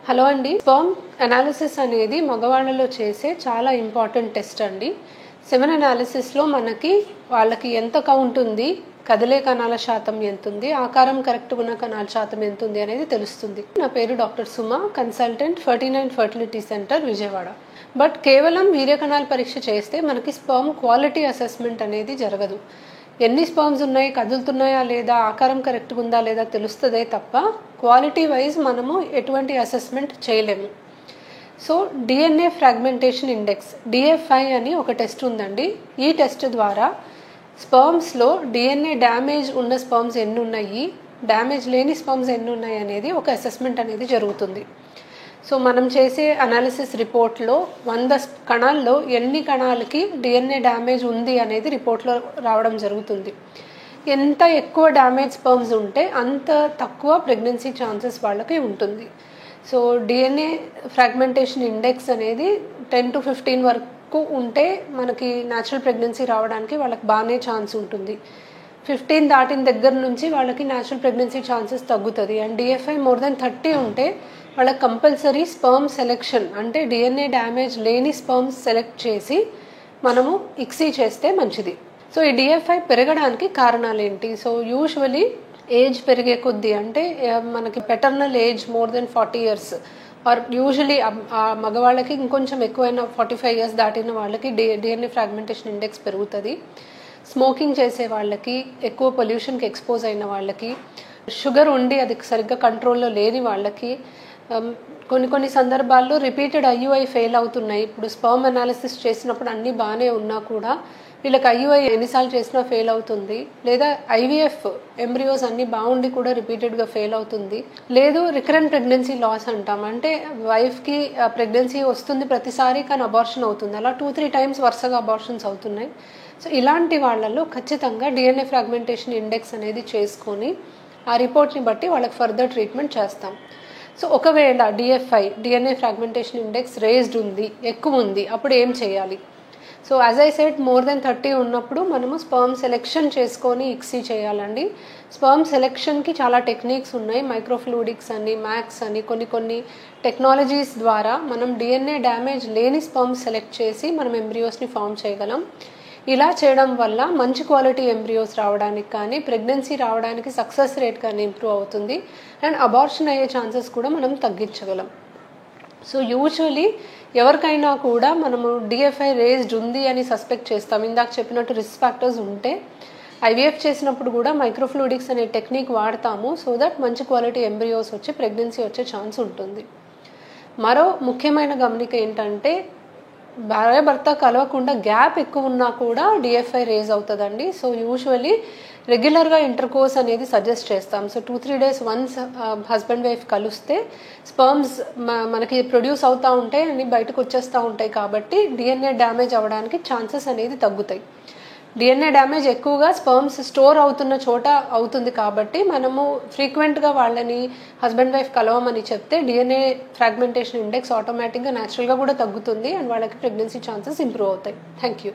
Hello అండి. Sperm analysis అనేది మగవాళ్ళలో చేసే చాలా ఇంపార్టెంట్ టెస్ట్ అండి. సెమెన్ అనాలిసిస్లో మనకి వాళ్ళకి ఎంత కౌంట్ ఉంది, కదిలే కణాల శాతం ఎంత ఉంది, ఆకారం కరెక్ట్గా ఉన్న కణాల శాతం ఎంత ఉంది అనేది తెలుస్తుంది. నా పేరు doctor Suma, consultant 39 fertility centre Vijayawada. But కేవలం వీర్య కణాల పరీక్ష చేస్తే మనకి స్పర్మ్ క్వాలిటీ అసెస్మెంట్ అనేది జరగదు. ఎన్ని స్పర్మ్స్ ఉన్నాయి, కదులుతున్నాయా లేదా, ఆకారం కరెక్ట్గా ఉందా లేదా తెలుస్తుందే తప్ప క్వాలిటీ వైజ్ మనము ఎటువంటి అసెస్మెంట్ చేయలేము. So DNA fragmentation index DFI అని ఒక టెస్ట్ ఉందండి. ఈ టెస్ట్ ద్వారా స్పర్మ్స్లో డిఎన్ఏ డ్యామేజ్ ఉన్న స్పర్మ్స్ ఎన్ని ఉన్నాయి, డ్యామేజ్ లేని స్పర్మ్స్ ఎన్ని ఉన్నాయి అనేది ఒక అసెస్మెంట్ అనేది జరుగుతుంది. సో మనం చేసే అనాలిసిస్ రిపోర్ట్లో 100 కణాల్లో ఎన్ని కణాలకి డిఎన్ఏ డ్యామేజ్ ఉంది అనేది రిపోర్ట్లో రావడం జరుగుతుంది. ఎంత ఎక్కువ డ్యామేజ్ స్పర్మ్స్ ఉంటే అంత తక్కువ ప్రెగ్నెన్సీ ఛాన్సెస్ వాళ్ళకి ఉంటుంది. సో డిఎన్ఏ ఫ్రాగ్మెంటేషన్ ఇండెక్స్ అనేది 10 to 15 వరకు ఉంటే మనకి న్యాచురల్ ప్రెగ్నెన్సీ రావడానికి వాళ్ళకి బాగానే ఛాన్స్ ఉంటుంది. 15 దాటిన దగ్గర నుంచి వాళ్ళకి న్యాచురల్ ప్రెగ్నెన్సీ ఛాన్సెస్ తగ్గుతుంది. అండ్ DFI more than 30 ఉంటే వాళ్ళకి కంపల్సరీ స్పర్మ్ సెలెక్షన్, అంటే డిఎన్ఏ డ్యామేజ్ లేని స్పర్మ్స్ సెలెక్ట్ చేసి మనము ఇక్సీ చేస్తే మంచిది. సో ఈ DFI పెరగడానికి కారణాలు ఏంటి? సో యూజువలీ ఏజ్ పెరిగే కొద్దీ, అంటే మనకి paternal age more than 40 years or usually మగవాళ్ళకి ఇంకొంచెం ఎక్కువైన 45 years దాటిన వాళ్ళకి డిఎన్ఏ ఫ్రాగ్మెంటేషన్ ఇండెక్స్ పెరుగుతుంది. స్మోకింగ్ చేసే వాళ్ళకి, ఎక్కువ పొల్యూషన్కి ఎక్స్పోజ్ అయిన వాళ్ళకి, షుగర్ ఉండి అది సరిగ్గా కంట్రోల్లో లేని వాళ్ళకి, కొన్ని సందర్భాల్లో రిపీటెడ్ IUI ఫెయిల్ అవుతున్నాయి. ఇప్పుడు స్పర్మ్ అనాలిసిస్ చేసినప్పుడు అన్నీ బాగానే ఉన్నా కూడా వీళ్ళకి IUI ఎన్నిసార్లు చేసినా ఫెయిల్ అవుతుంది. లేదా IVF ఎంబ్రియోస్ అన్నీ బాగుండి కూడా రిపీటెడ్గా ఫెయిల్ అవుతుంది. లేదు రికరెంట్ ప్రెగ్నెన్సీ లాస్ అంటాం, అంటే వైఫ్కి ప్రెగ్నెన్సీ వస్తుంది ప్రతిసారి కానీ అబార్షన్ అవుతుంది. అలా 2-3 times వరుసగా అబార్షన్స్ అవుతున్నాయి. సో ఇలాంటి వాళ్ళల్లో ఖచ్చితంగా డిఎన్ఏ ఫ్రాగ్మెంటేషన్ ఇండెక్స్ అనేది చేసుకొని ఆ రిపోర్ట్ని బట్టి వాళ్ళకి ఫర్దర్ ట్రీట్మెంట్ చేస్తాం. సో ఒకవేళ డిఎన్ఏ ఫ్రాగ్మెంటేషన్ ఇండెక్స్ రేజ్డ్ ఉంది, ఎక్కువ ఉంది, అప్పుడు ఏం చేయాలి? So as I said more than 30 ఉన్నప్పుడు మనము స్పర్మ్ సెలెక్షన్ చేసుకొని ఇక్సీ చేయాలండి. స్పర్మ్ సెలెక్షన్కి చాలా టెక్నిక్స్ ఉన్నాయి. మైక్రోఫ్లూయిడిక్స్ అని, మ్యాక్స్ అని, కొన్ని టెక్నాలజీస్ ద్వారా మనం డిఎన్ఏ డ్యామేజ్ లేని స్పర్మ్ సెలెక్ట్ చేసి మనం ఎంబ్రియోస్ని ఫామ్ చేయగలం. ఇలా చేయడం వల్ల మంచి క్వాలిటీ ఎంబ్రియోస్ రావడానికి కానీ, ప్రెగ్నెన్సీ రావడానికి సక్సెస్ రేట్ కానీ ఇంప్రూవ్ అవుతుంది. అండ్ అబార్షన్ అయ్యే ఛాన్సెస్ కూడా మనం తగ్గించగలం. సో యూజువలీ ఎవరికైనా కూడా మనము DFI రేజ్డ్ ఉంది అని సస్పెక్ట్ చేస్తాం. ఇందాక చెప్పినట్టు రిస్క్ ఫ్యాక్టర్స్ ఉంటే IVF చేసినప్పుడు కూడా మైక్రోఫ్లూయిడిక్స్ అనే టెక్నిక్ వాడతాము. సో దట్ మంచి క్వాలిటీ ఎంబ్రియోస్ వచ్చి ప్రెగ్నెన్సీ వచ్చే ఛాన్స్ ఉంటుంది. మరో ముఖ్యమైన గమనిక ఏంటంటే భార్య భర్త కలవకుండా గ్యాప్ ఎక్కువ ఉన్నా కూడా DFI రేజ్ అవుతుందండి. సో యూజువలీ రెగ్యులర్గా ఇంటర్కోర్స్ అనేది సజెస్ట్ చేస్తాం. So 2-3 days once husband wife కలిస్తే స్పర్మ్స్ మనకి ప్రొడ్యూస్ అవుతూ ఉంటాయి అని బయటకు వచ్చేస్తూ ఉంటాయి. కాబట్టి డిఎన్ఏ డ్యామేజ్ అవ్వడానికి ఛాన్సెస్ అనేది తగ్గుతాయి. డిఎన్ఏ డ్యామేజ్ ఎక్కువగా స్పర్మ్స్ స్టోర్ అవుతున్న చోట అవుతుంది. కాబట్టి మనము ఫ్రీక్వెంట్గా వాళ్ళని హస్బెండ్ వైఫ్ కలవమని చెప్తే డిఎన్ఏ ఫ్రాగ్మెంటేషన్ ఇండెక్స్ ఆటోమేటిక్గా న్యాచురల్గా కూడా తగ్గుతుంది అండ్ వాళ్ళకి ప్రెగ్నెన్సీ ఛాన్సెస్ ఇంప్రూవ్ అవుతాయి. Thank you.